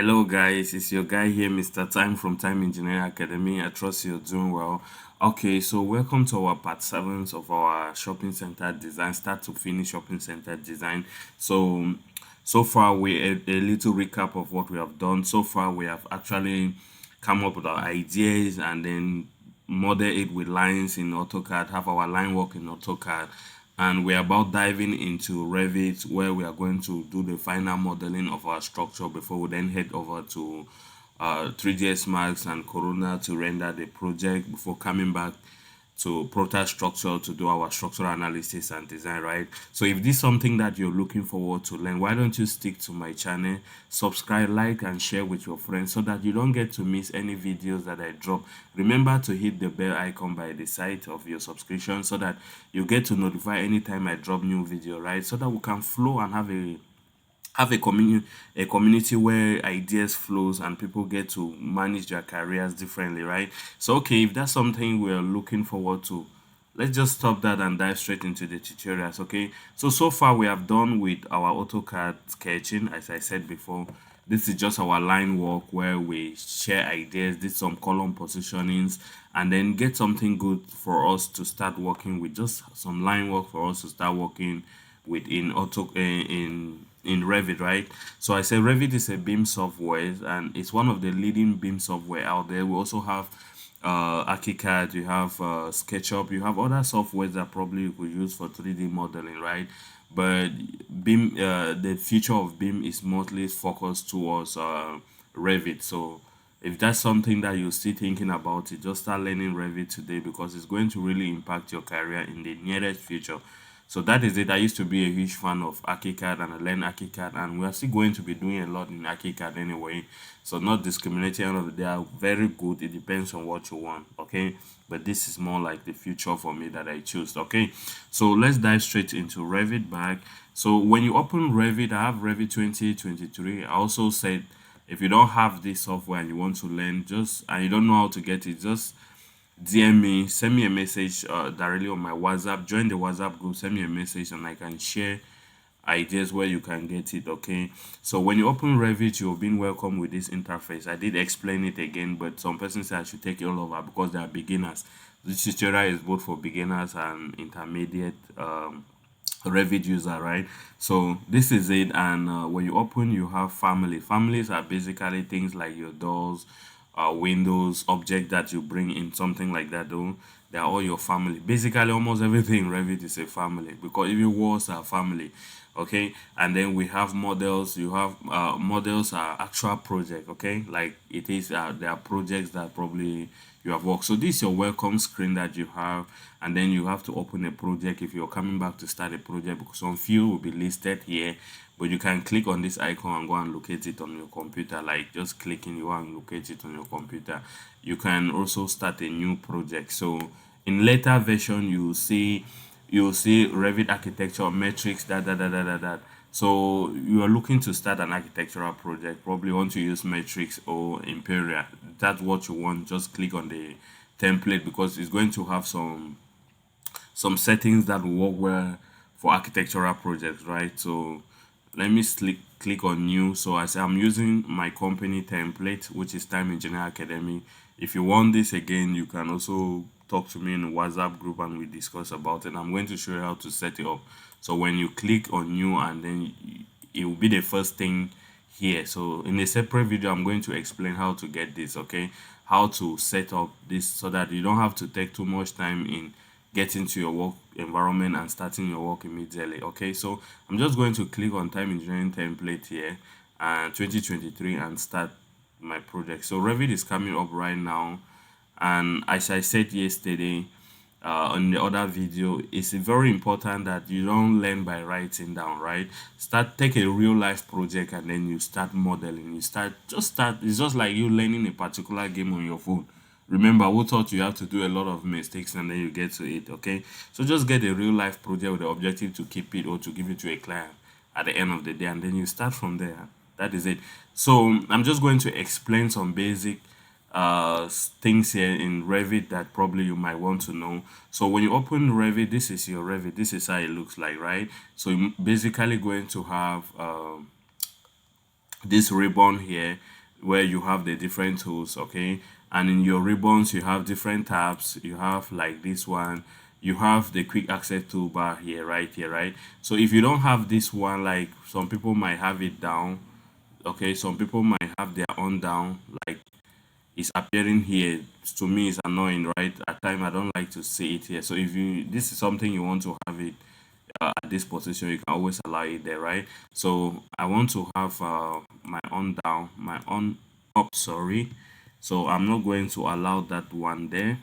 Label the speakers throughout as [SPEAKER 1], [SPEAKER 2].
[SPEAKER 1] Hello guys, it's your guy here, Mr. Time from Time Engineering Academy. I trust you're doing well. Okay, so welcome to our part 7 of our shopping center design, start to finish shopping center design. So far we a little recap of what we have done. So far we have actually come up with our ideas and then model it with lines in AutoCAD, have our line work in AutoCAD, and we're about diving into Revit, where we are going to do the final modeling of our structure before we then head over to 3ds Max and Corona to render the project before coming back to PROTASTRUCTURE to do our structural analysis and design, right? So if this is something that you're looking forward to learn, why don't you stick to my channel, subscribe, like, and share with your friends so that you don't get to miss any videos that I drop. Remember to hit the bell icon by the side of your subscription so that you get to notify anytime I drop new video, right? So that we can flow and have a community where ideas flows and people get to manage their careers differently, right? So okay, if that's something we're looking forward to, let's just stop that and dive straight into the tutorials. Okay, so far we have done with our AutoCAD sketching. As I said before, this is just our line work where we share ideas, did some column positionings, and then get something good for us to start working with. Just some line work for us to start working with in Revit, right? So I say Revit is a BIM software and it's one of the leading BIM software out there. We also have AutoCAD, you have SketchUp, you have other softwares that probably you could use for 3D modeling, right? But BIM, the future of BIM is mostly focused towards Revit. So if that's something that you're still thinking about it, just start learning Revit today because it's going to really impact your career in the nearest future. So that is it. I used to be a huge fan of AutoCAD and I learned AutoCAD and we're still going to be doing a lot in AutoCAD anyway. So not discriminating on of they are very good. It depends on what you want, okay? But this is more like the future for me that I choose, okay? So let's dive straight into Revit back. So when you open Revit, I have Revit 2023. I also said if you don't have this software and you want to learn, just and you don't know how to get it, just DM me, send me a message directly on my WhatsApp. Join the WhatsApp group, send me a message, and I can share ideas where you can get it. Okay, so when you open Revit, you've been welcome with this interface. I did explain it again, but some persons say I should take it all over because they are beginners. This tutorial is both for beginners and intermediate Revit user, right? So this is it, and when you open, you have families are basically things like your doors, windows, object that you bring in, something like that. Though they are all your family. Basically almost everything in Revit is a family because even walls are family. Okay, and then we have models. You have models are actual project. Okay, like it is there are projects that probably you have worked. So this is your welcome screen that you have, and then you have to open a project if you're coming back to start a project because some few will be listed here, but you can click on this icon and go and locate it on your computer. Like just clicking, you want to locate it on your computer. You can also start a new project. So in later version, you see Revit architecture metrics that. So you are looking to start an architectural project, probably want to use metrics or Imperial. That's what you want. Just click on the template because it's going to have some settings that will work well for architectural projects, right? So let me click on new. So I say I'm using my company template, which is Time Engineer Academy. If you want this again, you can also talk to me in the WhatsApp group and we discuss about it. I'm going to show you how to set it up. So when you click on new, and then it will be the first thing here. So in a separate video, I'm going to explain how to get this, okay? How to set up this so that you don't have to take too much time in getting to your work environment and starting your work immediately. Okay, so I'm just going to click on time engineering template here and 2023 and start my project. So Revit is coming up right now, and as I said yesterday on the other video, it's very important that you don't learn by writing down, right? Take a real life project and then you start modeling. You start it's just like you learning a particular game on your phone. Remember, who taught you have to do a lot of mistakes and then you get to it, okay? So just get a real life project with the objective to keep it or to give it to a client at the end of the day, and then you start from there. That is it. So I'm just going to explain some basic things here in Revit that probably you might want to know. So when you open Revit, this is your Revit. This is how it looks like, right? So you're basically going to have this ribbon here where you have the different tools, okay? And in your ribbons you have different tabs. You have like this one, you have the quick access toolbar here, right here, right? So if you don't have this one, like some people might have it down, okay, some people might have their own down, like it's appearing here. To me it's annoying, right? At time I don't like to see it here. So if you, this is something you want to have it at this position, you can always allow it there, right? So I want to have my on down, my on up, sorry. So I'm not going to allow that one there.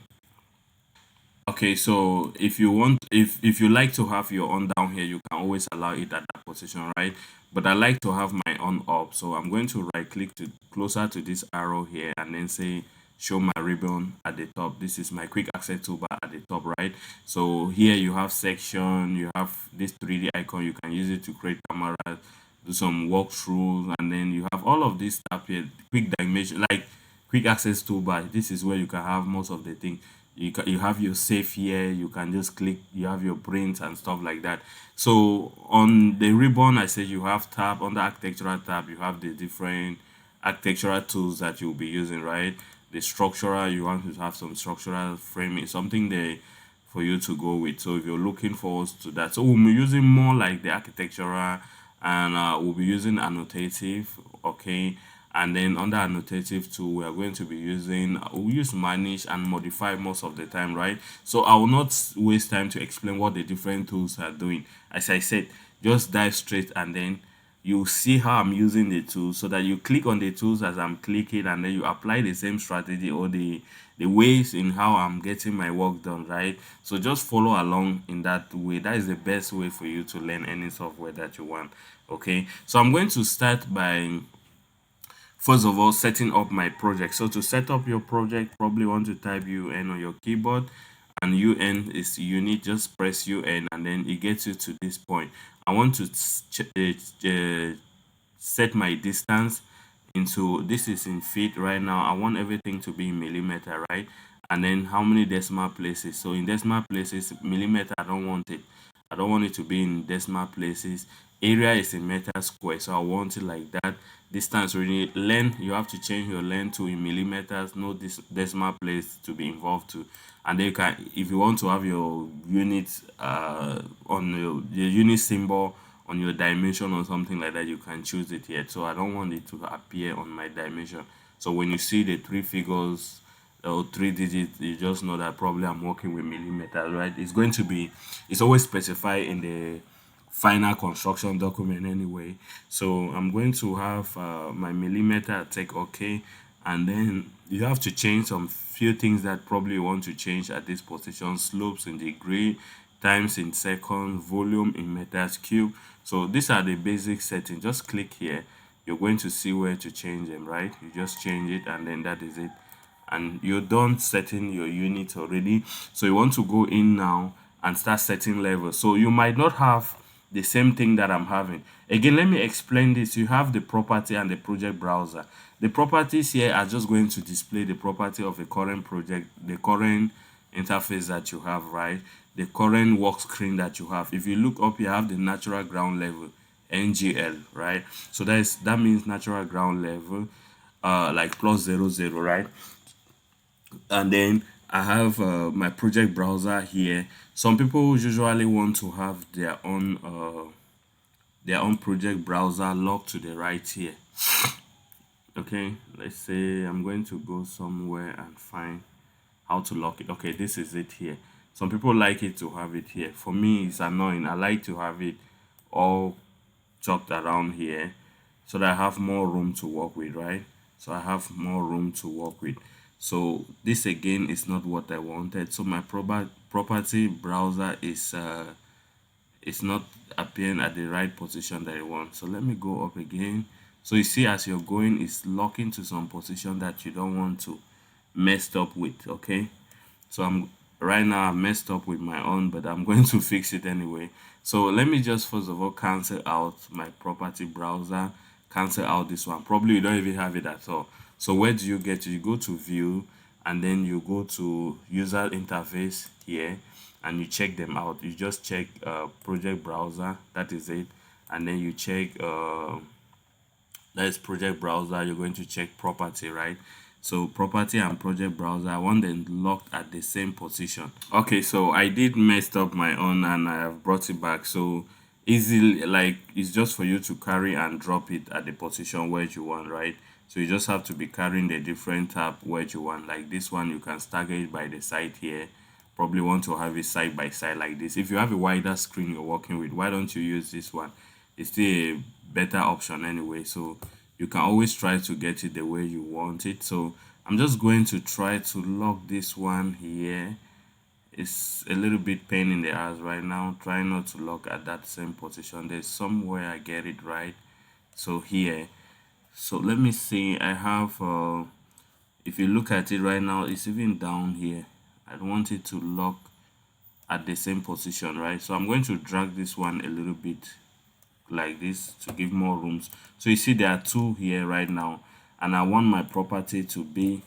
[SPEAKER 1] Okay, so if you want, if you like to have your on down here, you can always allow it at that position, right? But I like to have my on up, so I'm going to right click to closer to this arrow here and then say show my ribbon at the top. This is my quick access toolbar at the top, right? So here you have section, you have this 3D icon, you can use it to create cameras, do some walkthroughs, and then you have all of this stuff here, quick dimension, like quick access toolbar. This is where you can have most of the thing. You have your save here, you can just click, you have your print and stuff like that. So on the ribbon I said you have tab, on the architectural tab you have the different architectural tools that you'll be using, right? The structural, you want to have some structural framing, something there for you to go with. So if you're looking forward to that, so we'll be using more like the architectural, and we'll be using annotative, okay? And then under annotative tool we are going to be using, we'll use manage and modify most of the time, right? So I will not waste time to explain what the different tools are doing. As I said, just dive straight and then you see how I'm using the tools, so that you click on the tools as I'm clicking, and then you apply the same strategy or the ways in how I'm getting my work done, right? So just follow along in that way. That is the best way for you to learn any software that you want. Okay, so I'm going to start by first of all setting up my project. So to set up your project, probably want to type UN on your keyboard, and UN is unit. Just press UN and then it gets you to this point. I want to set my distance into, this is in feet right now. I want everything to be in millimeter, right? And then how many decimal places? So in decimal places, millimeter, I don't want it. I don't want it to be in decimal places. Area is in meter square, so I want it like that. Distance, really, length, you have to change your length to in millimeters, no this decimal place to be involved to. And then you can, if you want to have your unit on your unit symbol on your dimension or something like that, you can choose it here. So I don't want it to appear on my dimension. So when you see the three figures or three digits, you just know that probably I'm working with millimeters, right? It's going to be, it's always specified in the final construction document anyway. So I'm going to have my millimeter, take OK, and then you have to change some few things that probably you want to change at this position: slopes in degree, times in second, volume in meters cube. So these are the basic settings. Just click here, you're going to see where to change them, right? You just change it and then that is it, and you're done setting your unit already. So you want to go in now and start setting levels. So you might not have the same thing that I'm having. Again, let me explain this. You have the property and the project browser. The properties here are just going to display the property of the current project, the current interface that you have, right? The current work screen that you have. If you look up, you have the natural ground level, NGL, right? So that means natural ground level, like plus 00, right? And then I have my project browser here. Some people usually want to have their own project browser locked to the right here. Okay, let's say I'm going to go somewhere and find how to lock it. Okay, this is it here. Some people like it to have it here. For me, it's annoying. I like to have it all chalked around here so that I have more room to work with, right? So I have more room to work with. So this again is not what I wanted. So my property browser is not appearing at the right position that I want. So let me go up again. So you see, as you're going, it's locking to some position that you don't want to messed up with. Okay, so I'm right now I messed up with my own, but I'm going to fix it anyway. So let me just first of all cancel out my property browser, cancel out this one. Probably you don't even have it at all. So where do you get to? You go to view and then you go to user interface here and you check them out. You just check project browser, that is it, and then you check that is project browser. You're going to check property, right? So property and project browser, I want them locked at the same position. Okay, so I did messed up my own and I have brought it back. So easily, like, it's just for you to carry and drop it at the position where you want, right? So you just have to be carrying the different tab where you want. Like this one, you can stagger it by the side here. Probably want to have it side by side like this. If you have a wider screen you're working with, why don't you use this one? It's still a better option anyway. So you can always try to get it the way you want it. So I'm just going to try to lock this one here. It's a little bit pain in the ass right now. Try not to lock at that same position. There's somewhere I get it right. So here, so let me see. I have if you look at it right now, it's even down here. I want it to lock at the same position, right? So I'm going to drag this one a little bit like this to give more rooms. So you see there are two here right now, and I want my property to be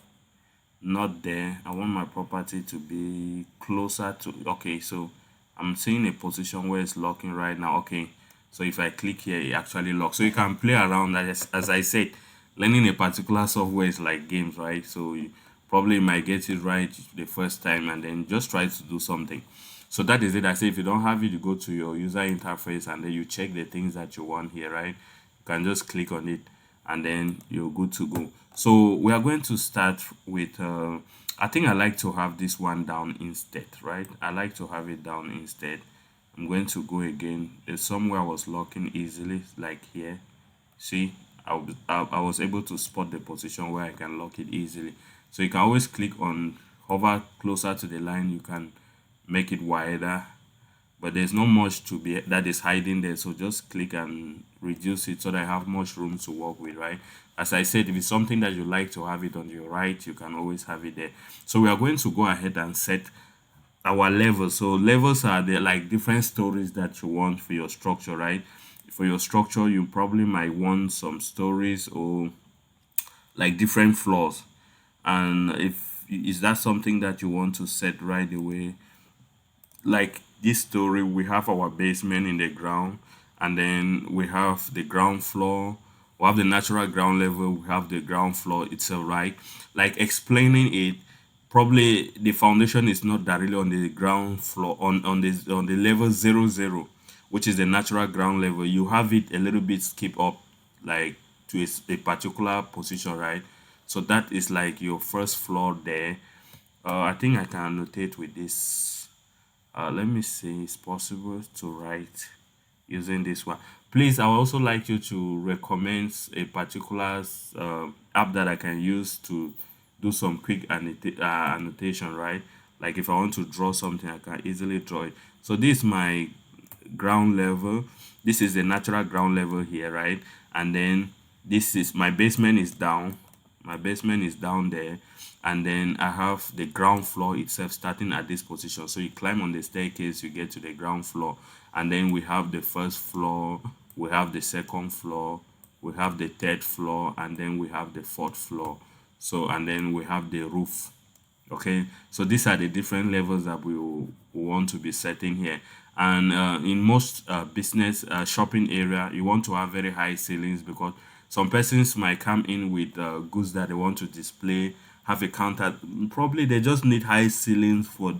[SPEAKER 1] not there. I want my property to be closer to, okay, so I'm seeing a position where it's locking right now. Okay, so if I click here, it actually locks. So you can play around. As I said, learning a particular software is like games, right? So you probably might get it right the first time and then just try to do something. So that is it. I say if you don't have it, you go to your user interface and then you check the things that you want here, right? You can just click on it and then you're good to go. So we are going to start with I think I like to have this one down instead, right? I like to have it down instead. I'm going to go again. There's somewhere I was locking easily, like here. See, I was able to spot the position where I can lock it easily. So you can always click on, hover closer to the line, you can make it wider, but there's not much to be that is hiding there. So just click and reduce it so that I have much room to work with, right? As I said, if it's something that you like to have it on your right, you can always have it there. So we are going to go ahead and set our levels. So levels are the like different stories that you want for your structure, right? For your structure, you probably might want some stories or like different floors. And if is that something that you want to set right away, like this story, we have our basement in the ground, and then we have the ground floor, we have the natural ground level, we have the ground floor itself, right? Like explaining it, probably the foundation is not directly on the ground floor, on the level 00, which is the natural ground level. You have it a little bit skip up, like to a particular position, right? So that is like your first floor there. I think I can annotate with this. Let me see, it's possible to write using this one. Please, I would also like you to recommend a particular app that I can use to do some quick annotation, right? Like if I want to draw something, I can easily draw it. So this is my ground level. This is the natural ground level here, right? And then this is my basement is down. My basement is down there, and then I have the ground floor itself starting at this position. So you climb on the staircase, you get to the ground floor, and then we have the first floor, we have the second floor, we have the third floor, and then we have the fourth floor. So and then we have the roof. Okay, so these are the different levels that we will want to be setting here. And in most business shopping area, you want to have very high ceilings because some persons might come in with goods that they want to display, have a counter. Probably they just need high ceilings for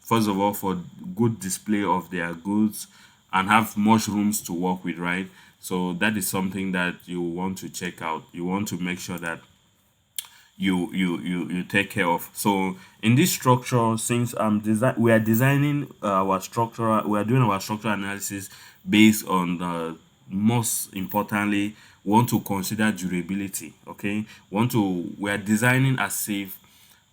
[SPEAKER 1] first of all for good display of their goods and have much rooms to work with, right? So that is something that you want to check out. You want to make sure that you take care of. So in this structure, since we are designing our structural, we are doing our structural analysis based on the most importantly, want to consider durability. Okay, we are designing as if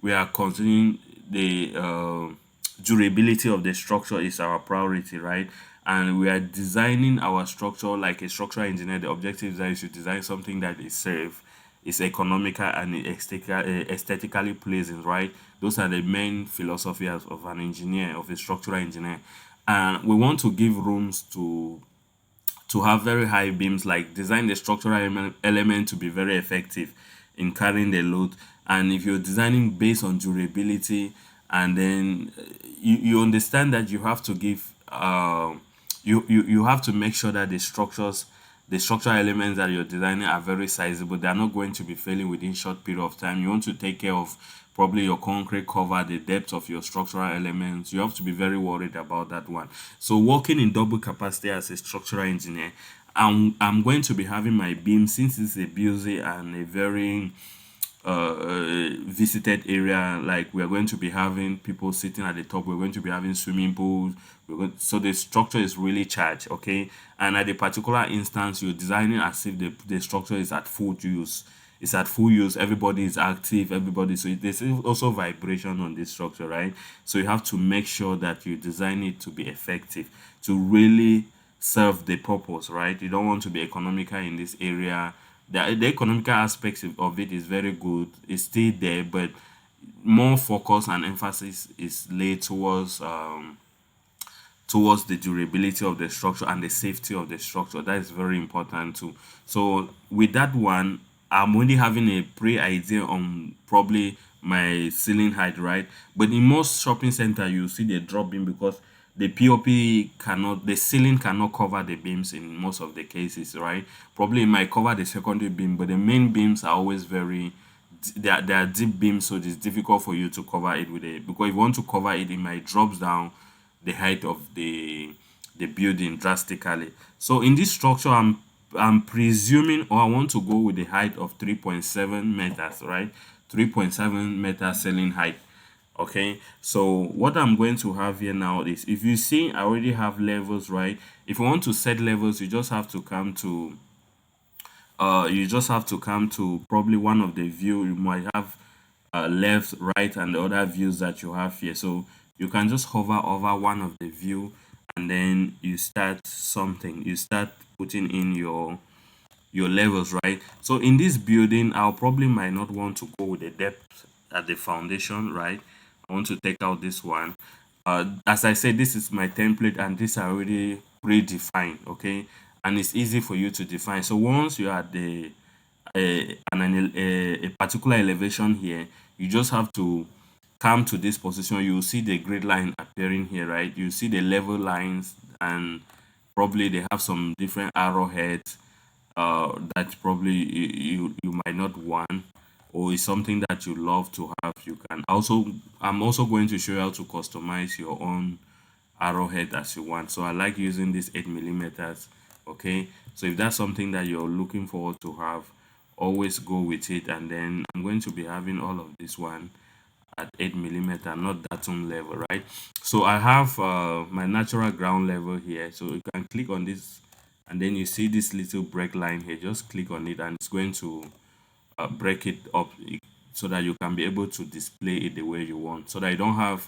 [SPEAKER 1] we are considering the durability of the structure is our priority, right? And we are designing our structure like a structural engineer. The objective is that you should design something that is safe, is economical, and aesthetically pleasing, right? Those are the main philosophies of an engineer, of a structural engineer. And we want to give rooms to have very high beams, like design the structural element to be very effective in carrying the load. And if you're designing based on durability, and then you understand that you have to give you have to make sure that the structures the structural elements that you're designing are very sizable. They are not going to be failing within short period of time. You want to take care of probably your concrete cover, the depth of your structural elements. You have to be very worried about that one. So working in double capacity as a structural engineer, I'm going to be having my beam, since it's a busy and a very visited area. Like, we are going to be having people sitting at the top, we're going to be having swimming pools, so the structure is really charged, okay? And at a particular instance, you're designing as if the structure is at full use. It's at full use, everybody is active, everybody, so there's also vibration on this structure, right? So you have to make sure that you design it to be effective, to really serve the purpose, right? You don't want to be economical in this area. The economical aspects of it is very good, it's still there, but more focus and emphasis is laid towards the durability of the structure and the safety of the structure. That is very important too. So with that one, I'm only having a pre-idea on probably my ceiling height, right? But in most shopping center, you see the drop beam, because the the ceiling cannot cover the beams in most of the cases, right? Probably it might cover the secondary beam, but the main beams are always very, they are deep beams, so it's difficult for you to cover it with it, because if you want to cover it, it might drop down the height of the building drastically. So in this structure, I'm presuming, or I want to go with the height of 3.7 meters, right? 3.7 meter ceiling height. Okay, so what I'm going to have here now is, if you see, I already have levels, right? If you want to set levels, you just have to come to probably one of the view. You might have left, right, and the other views that you have here. So you can just hover over one of the view, and then you start something. You start putting in your levels, right? So in this building, I'll probably might not want to go with the depth at the foundation, right? I want to take out this one. As I said, this is my template, and these are already predefined, okay? And it's easy for you to define. So once you are at a particular elevation here, you just have to come to this position. You will see the grid line appearing here, right? You see the level lines, and probably they have some different arrowheads that probably you might not want, or is something that you love to have. You can also, I'm also going to show you how to customize your own arrowhead as you want. So I like using this 8 millimeters. Okay, so if that's something that you're looking forward to have, always go with it. And then I'm going to be having all of this one at 8 millimeter, not that on level, right? So I have my natural ground level here, so you can click on this, and then you see this little break line here. Just click on it, and it's going to break it up, so that you can be able to display it the way you want, so that you don't have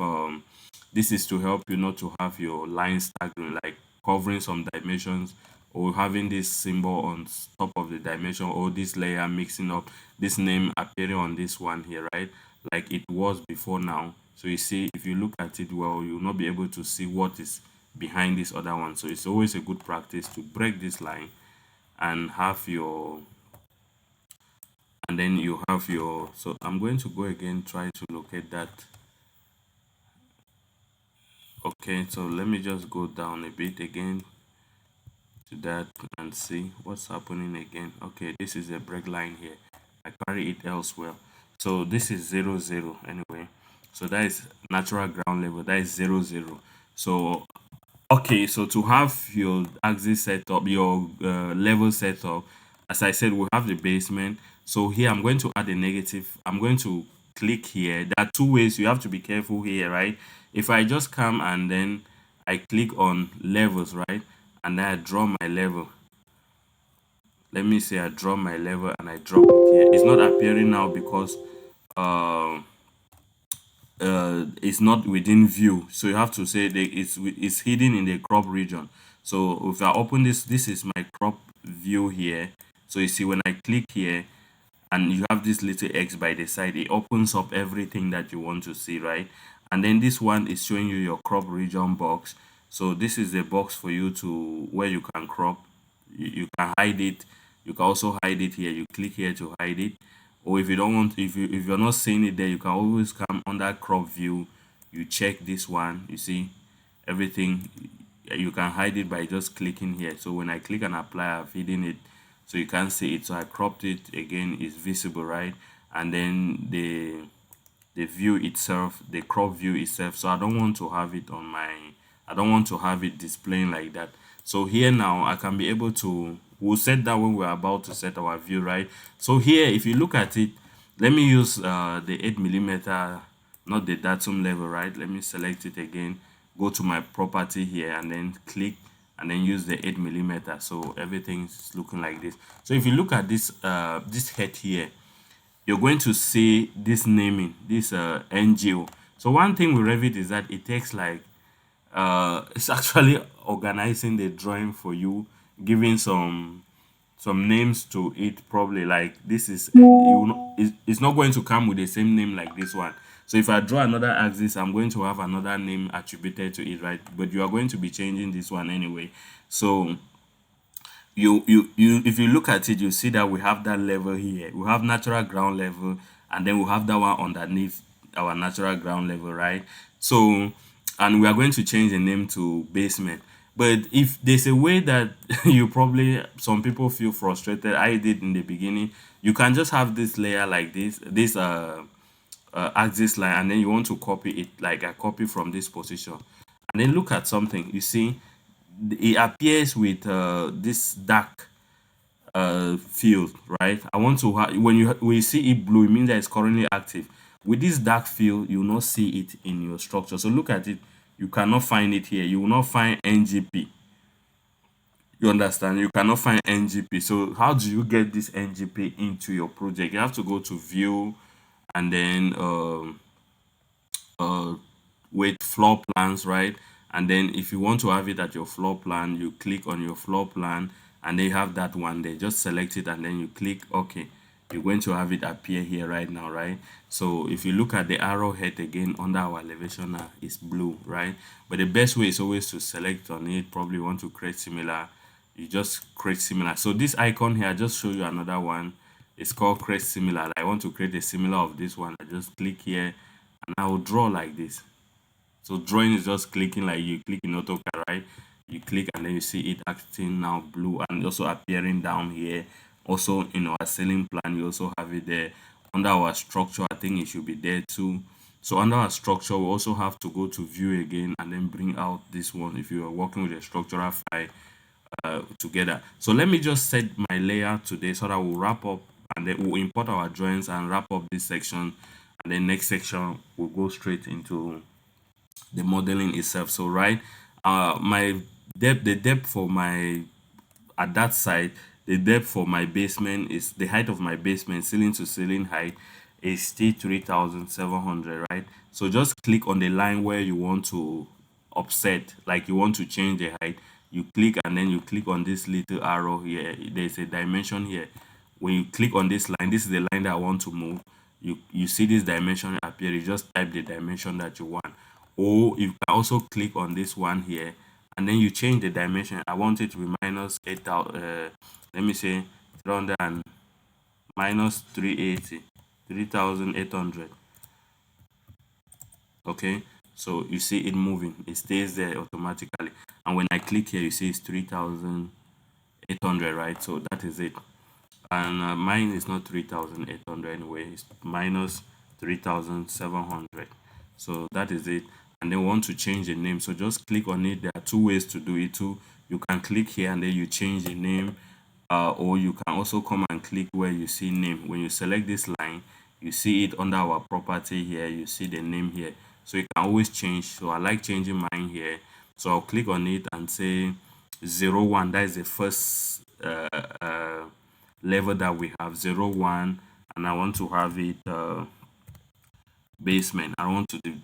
[SPEAKER 1] this is to help you not to have your lines staggering, like covering some dimensions, or having this symbol on top of the dimension, or this layer mixing up, this name appearing on this one here, right? Like it was before now. So you see, if you look at it well, you'll not be able to see what is behind this other one. So it's always a good practice to break this line and have your, and then you have your, so I'm going to go again, try to locate that. Okay, so let me just go down a bit again to that and see what's happening again. Okay, this is a break line here. I carry it elsewhere. So this is 0 0 anyway. So that is natural ground level. That is 0 0. So okay, so to have your axis set up, your level set up, as I said, we have the basement. So here I'm going to add a negative. I'm going to click here. There are two ways. You have to be careful here, right? If I just come and then I click on levels, right? And then I draw my level. Let me say I draw my level and I drop it here. It's not appearing now because uh, it's not within view. So you have to say that it's hidden in the crop region. So if I open this is my crop view here. So you see when I click here, and you have this little X by the side, it opens up everything that you want to see, right? And then this one is showing you your crop region box. So this is the box for you to where you can crop. You can hide it. You can also hide it here. You click here to hide it. Or if you don't want, if you're not seeing it there, you can always come under crop view. You check this one. You see everything. you can hide it by just clicking here. So when I click and apply, I've hidden it, so you can't see it. So I cropped it again, it's visible, right? And then the view itself, the crop view itself, so I don't want to have it on my, I don't want to have it displaying like that. So here now I can be able to, we'll set that when we're about to set our view, right? So here, if you look at it, let me use the 8 mm, not the datum level, right? Let me select it again, go to my property here, and then click, and then use the 8 mm. So everything's looking like this. So if you look at this this head here, you're going to see this naming, this NGO. So one thing with Revit is that it takes like it's actually organizing the drawing for you, giving some names to it. Probably like this is, you know, it's not going to come with the same name like this one. So if I draw another axis, I'm going to have another name attributed to it, right? But you are going to be changing this one anyway. So you if you look at it, you see that we have that level here, we have natural ground level, and then we have that one underneath our natural ground level, right? So, and we are going to change the name to basement. But if there's a way that you probably, some people feel frustrated, I did in the beginning, you can just have this layer like this axis line, and then you want to copy it, like I copy from this position, and then look at something, you see it appears with this dark field, right? I want to when you see it blue, it means that it's currently active. With this dark field, you will not see it in your structure. So look at it, you cannot find it here, you will not find NGP. You understand? You cannot find NGP. So how do you get this NGP into your project? You have to go to view, and then uh with floor plans, right? And then if you want to have it at your floor plan, you click on your floor plan, and they have that one there, just select it, and then you click OK. You're going to have it appear here right now, right? So if you look at the arrowhead again under our elevation now, it's blue, right? But the best way is always to select on it. Probably want to create similar, you just create similar. So this icon here, I just show you another one. It's called create similar. I want to create a similar of this one. I just click here, and I will draw like this. So drawing is just clicking, like you click in AutoCAD, right? You click, and then you see it acting now blue, and also appearing down here. Also in our ceiling plan, you also have it there. Under our structure, I think it should be there too. So under our structure, we also have to go to view again, and then bring out this one if you are working with a structural file together. So let me just set my layer today, so that we'll wrap up, and then we'll import our drawings and wrap up this section, and then next section we'll go straight into the modeling itself. So right, my depth, the depth for my, at that side, the depth for my basement is, the height of my basement, ceiling to ceiling height, is still 3,700, right? So just click on the line where you want to offset, like you want to change the height. You click, and then you click on this little arrow here, there's a dimension here. When you click on this line, this is the line that I want to move. You see this dimension appear, you just type the dimension that you want. Or you can also click on this one here, and then you change the dimension. I want it to be minus 8,000, let me say 300 and minus 380, 3,800. Okay, so you see it moving, it stays there automatically, and when I click here, you see it's 3,800, right? So that is it. And mine is not 3,800 anyway, it's minus 3,700. So that is it. And then we want to change the name, so just click on it. There are two ways to do it too. You can click here, and then you change the name, or you can also come and click where you see name. When you select this line, you see it under our property here, you see the name here, so you can always change. So I like changing mine here, so I'll click on it and say 01. That is the first level that we have, 01. And I want to have it basement. I want to do,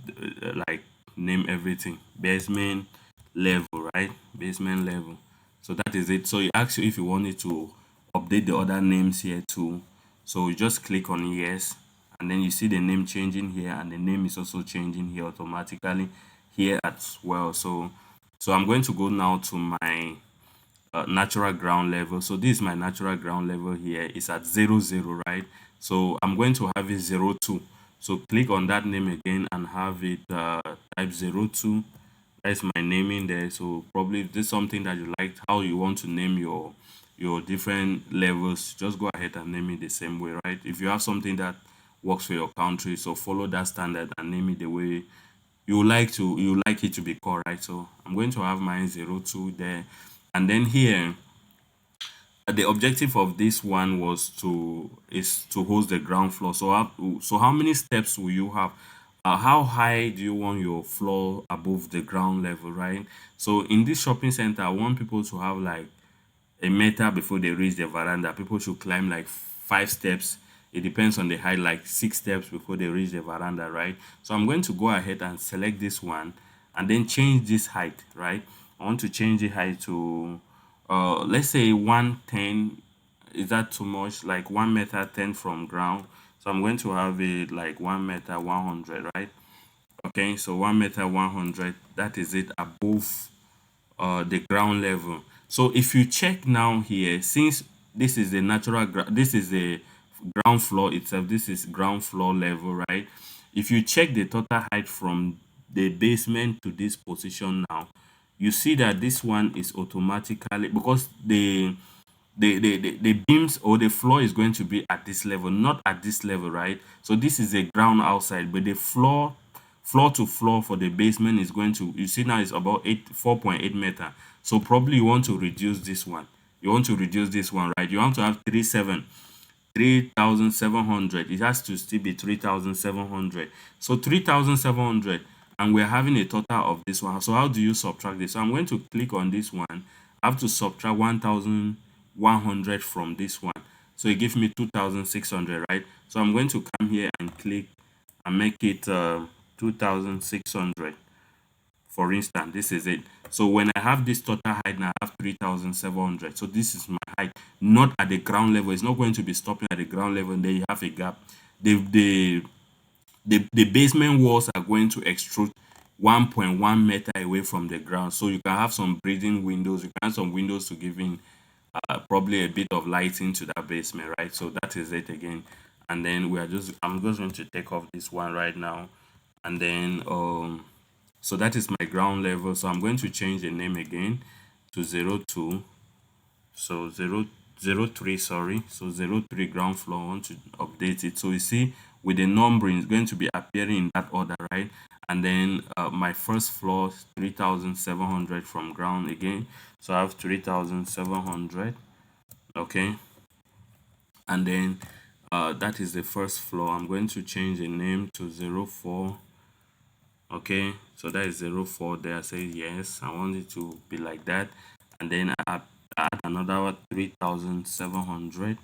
[SPEAKER 1] like name everything basement level, right? Basement level. So that is it. So it asks you if you wanted to update the other names here too. So you just click on yes, and then you see the name changing here, and the name is also changing here automatically here as well. So I'm going to go now to my natural ground level. So this is my natural ground level here, is at 00, right? So I'm going to have it 02. So click on that name again, and have it type 02, That's my naming there. So probably if this is something that you like, how you want to name your different levels, just go ahead and name it the same way, right? If you have something that works for your country, so follow that standard and name it the way you like it to be called, right? So I'm going to have mine 02 there. And then here, the objective of this one was to host the ground floor. So how many steps will you have? How high do you want your floor above the ground level, right? So in this shopping center, I want people to have like a meter before they reach the veranda. People should climb like 5 steps. It depends on the height, like 6 steps before they reach the veranda, right? So I'm going to go ahead and select this one and then change this height, right? I want to change the height to let's say 110. Is that too much? Like 1 meter 10 from ground. So I'm going to have it like 1 meter 100, right? Okay, so 1 meter 100, that is it above the ground level. So if you check now here, since this is the this is the ground floor itself, this is ground floor level, right? If you check the total height from the basement to this position now, you see that this one is automatically, because the beams or the floor is going to be at this level, not at this level, right? So this is the ground outside, but the floor to floor for the basement is going to, you see now it's about 4.8 meter. So probably you want to reduce this one. You want to reduce this one, right? You want to have 3,700. It has to still be 3,700. So 3,700, and we're having a total of this one. So how do you subtract this? So I'm going to click on this one. I have to subtract 1,100 from this one. So it gives me 2,600, right? So I'm going to come here and click and make it 2,600. For instance, this is it. So when I have this total height now, I have 3,700. So this is my height, not at the ground level. It's not going to be stopping at the ground level, and then you have a gap. The basement walls are going to extrude 1.1 meter away from the ground. So you can have some breathing windows. You can have some windows to give in probably a bit of light into that basement, right? So that is it again. And then I'm just going to take off this one right now. And then so that is my ground level. So I'm going to change the name again to 02. So 003, sorry. So 03 ground floor. I want to update it. So you see, with the numbering, it's going to be appearing in that order, right? And then my first floor 3,700 from ground again. So I have 3,700. Okay. And then that is the first floor. I'm going to change the name to 04. Okay, so that is 04 there. I say yes, I want it to be like that. And then I add another 3,700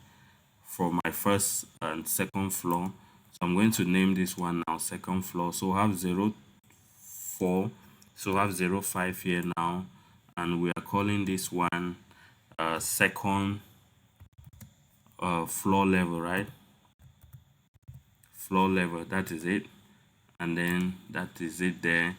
[SPEAKER 1] for my first and second floor. So I'm going to name this one now second floor. So I have 04. So I have 05 here now, and we are calling this one second floor level, right? Floor level, that is it. And then that is it there.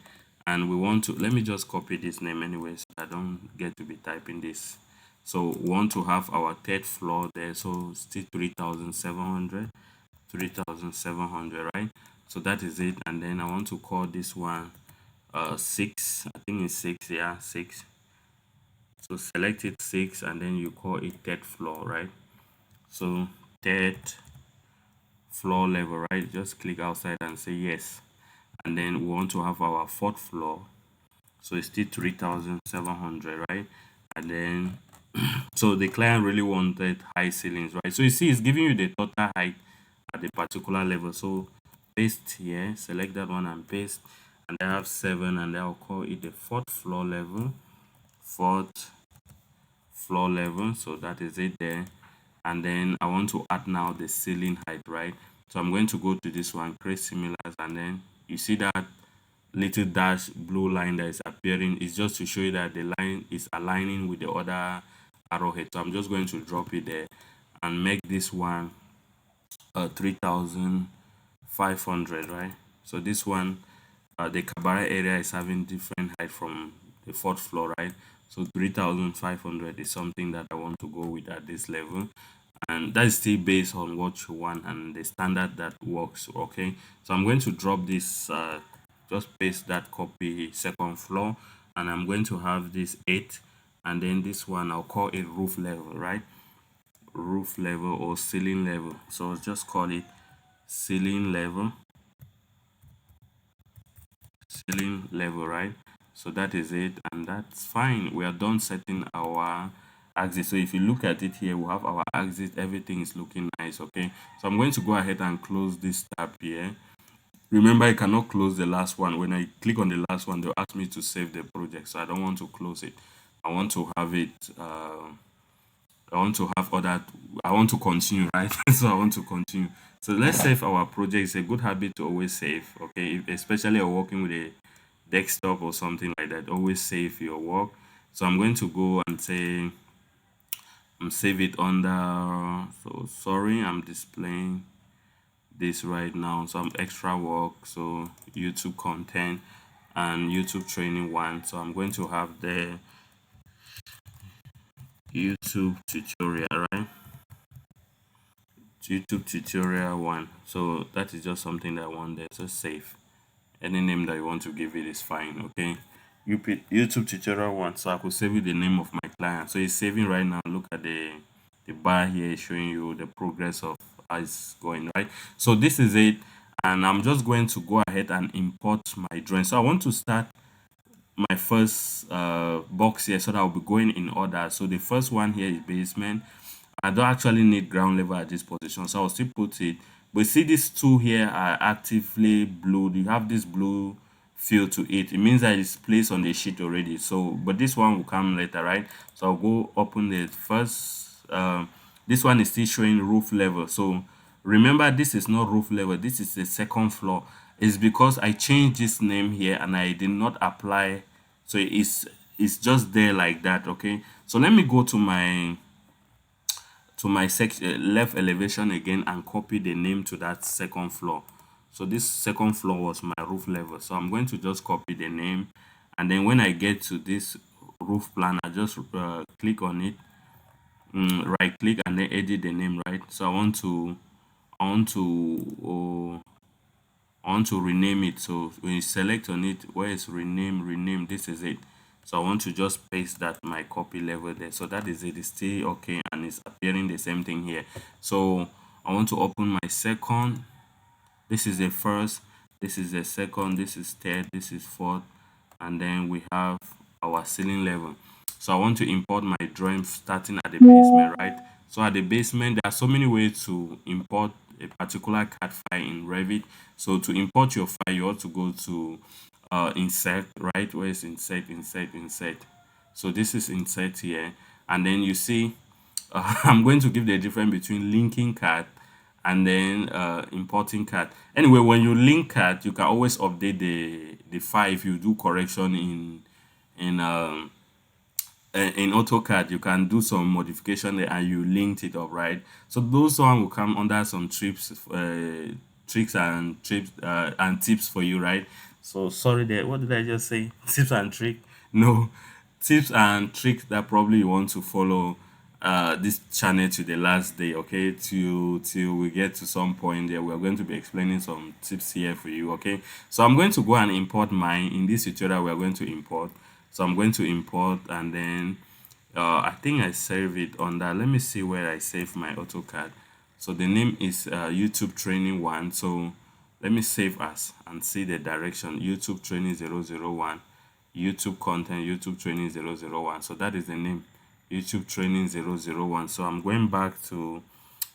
[SPEAKER 1] And we want to, let me just copy this name anyway, so I don't get to be typing this. So we want to have our third floor there. So still 3,700, 3,700, right? So that is it. And then I want to call this one 6. I think it's 6. Yeah, 6. So select it 6, and then you call it third floor, right? So third floor level, right? Just click outside and say yes. And then we want to have our fourth floor. So it's still 3,700, right? And then so the client really wanted high ceilings, right? So you see it's giving you the total height at the particular level. So paste here, select that one and paste, and I have 7, and I'll call it the fourth floor level. Fourth floor level. So that is it there. And then I want to add now the ceiling height, right? So I'm going to go to this one, create similars, and then you see that little dash blue line that is appearing is just to show you that the line is aligning with the other arrowhead. So I'm just going to drop it there and make this one 3,500, right? So this one, the cabaret area is having different height from the fourth floor, right? So 3,500 is something that I want to go with at this level, and that is still based on what you want and the standard that works. Okay, so I'm going to drop this just paste that copy second floor, and I'm going to have this 8, and then this one I'll call it roof level, right? Roof level or ceiling level. So just call it ceiling level, ceiling level, right? So that is it, and that's fine. We are done setting our axis. So if you look at it here, we have our axis, everything is looking nice. Okay, so I'm going to go ahead and close this tab here. Remember, I cannot close the last one. When I click on the last one, they'll ask me to save the project, so I don't want to close it. I want to have it I want to have other, I want to continue, right? So I want to continue. So let's save our project. It's a good habit to always save, okay? Especially you're working with a desktop or something like that, always save your work. So I'm going to go and say, save it under, so sorry, I'm displaying this right now. So I'm extra work, so YouTube content and YouTube training one. So I'm going to have the YouTube tutorial, right? YouTube tutorial one. So that is just something that I want there. So save. Any name that you want to give it is fine. Okay. You put YouTube tutorial one. So I could save you the name of my client. So it's saving right now. Look at the bar here showing you the progress of how it's going, right? So this is it. And I'm just going to go ahead and import my drawing. So I want to start my first box here so that I'll be going in order. So the first one here is basement. I don't actually need ground level at this position, so I'll still put it. But see, these two here are actively blue. You have this blue feel to it. It means that it's placed on the sheet already. So, but this one will come later, right? So I'll go open the first. This one is still showing roof level. So remember, this is not roof level. This is the second floor. It's because I changed this name here and I did not apply. So it's just there like that. Okay. So let me go to my left elevation again and copy the name to that second floor. So this second floor was my roof level, so I'm going to just copy the name, and then when I get to this roof plan, I just click on it, right click, and then edit the name, right? So I want to I want to rename it. So when you select on it, where is rename, this is it. So I want to just paste that my copy level there. So that is it. It's still okay and it's appearing the same thing here. So I want to open my second. This is the first, this is the second, this is third, this is fourth, and then we have our ceiling level. So I want to import my drawing starting at the basement, right? So at the basement, there are so many ways to import a particular CAD file in Revit. So to import your file, you have to go to insert, right? Where is insert? So this is insert here, and then you see I'm going to give the difference between linking CAD and then importing CAD. Anyway, when you link CAD, you can always update the file if you do correction in in AutoCAD. You can do some modification there and you linked it up, right? So those one will come under some tricks and tips for you, right? So sorry there, what did I just say? Tips and trick? No, tips and tricks that probably you want to follow this channel to the last day, okay, till we get to some point there. We're going to be explaining some tips here for you, okay? So I'm going to go and import mine. In this tutorial, we're going to import. So I'm going to import, and then I think I save it on that. Let me see where I save my AutoCAD. So the name is YouTube training 1. So let me save as and see the direction. YouTube training 001, YouTube content, YouTube training 001. So that is the name, YouTube training 001. So I'm going back to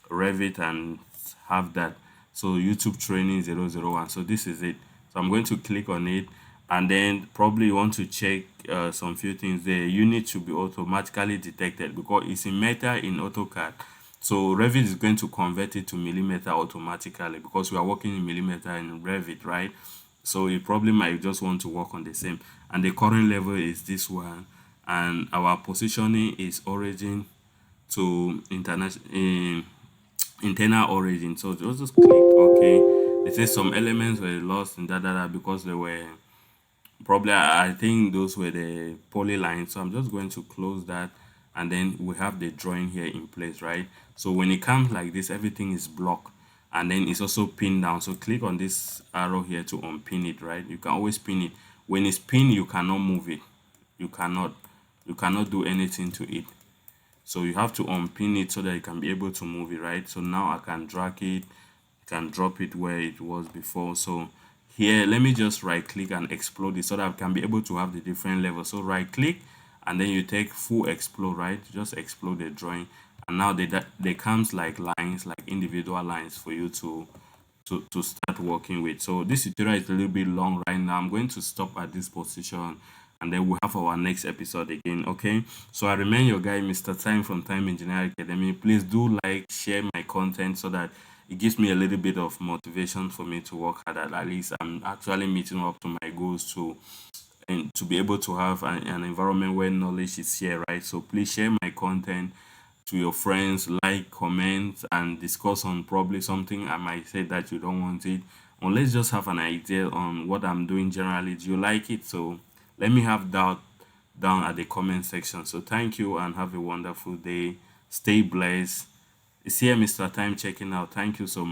[SPEAKER 1] Revit and have that. So YouTube training 001. So this is it. So I'm going to click on it, and then probably you want to check some few things. The unit should be automatically detected because it's in meter in AutoCAD. So Revit is going to convert it to millimeter automatically because we are working in millimeter in Revit, right? So you probably might just want to work on the same. And the current level is this one, and our positioning is origin to international internal origin. So just click OK. They say some elements were lost in that because they were probably, I think those were the polylines. So I'm just going to close that, and then we have the drawing here in place, right? So when it comes like this, everything is blocked, and then it's also pinned down. So click on this arrow here to unpin it, right? You can always pin it. When it's pinned, you cannot move it. You cannot do anything to it. So you have to unpin it so that you can be able to move it, right? So now I can drag it, can drop it where it was before. So here, let me just right click and explode it so that I can be able to have the different levels. So right click and then you take full explode, right? Just explode the drawing, and now they comes like lines, like individual lines for you to start working with. So this tutorial is a little bit long right now. I'm going to stop at this position, and then we'll have our next episode again. Okay, so I remain your guy, Mr. Time from Time Engineering Academy. Please do like, share my content so that it gives me a little bit of motivation for me to work hard. At least I'm actually meeting up to my goals to be able to have an environment where knowledge is here, right? So please share my content to your friends, like, comment, and discuss on probably something I might say that you don't want it. Or let's just have an idea on what I'm doing generally. Do you like it? So let me have that down at the comment section. So thank you and have a wonderful day. Stay blessed. It's here, Mr. Time checking out. Thank you so much.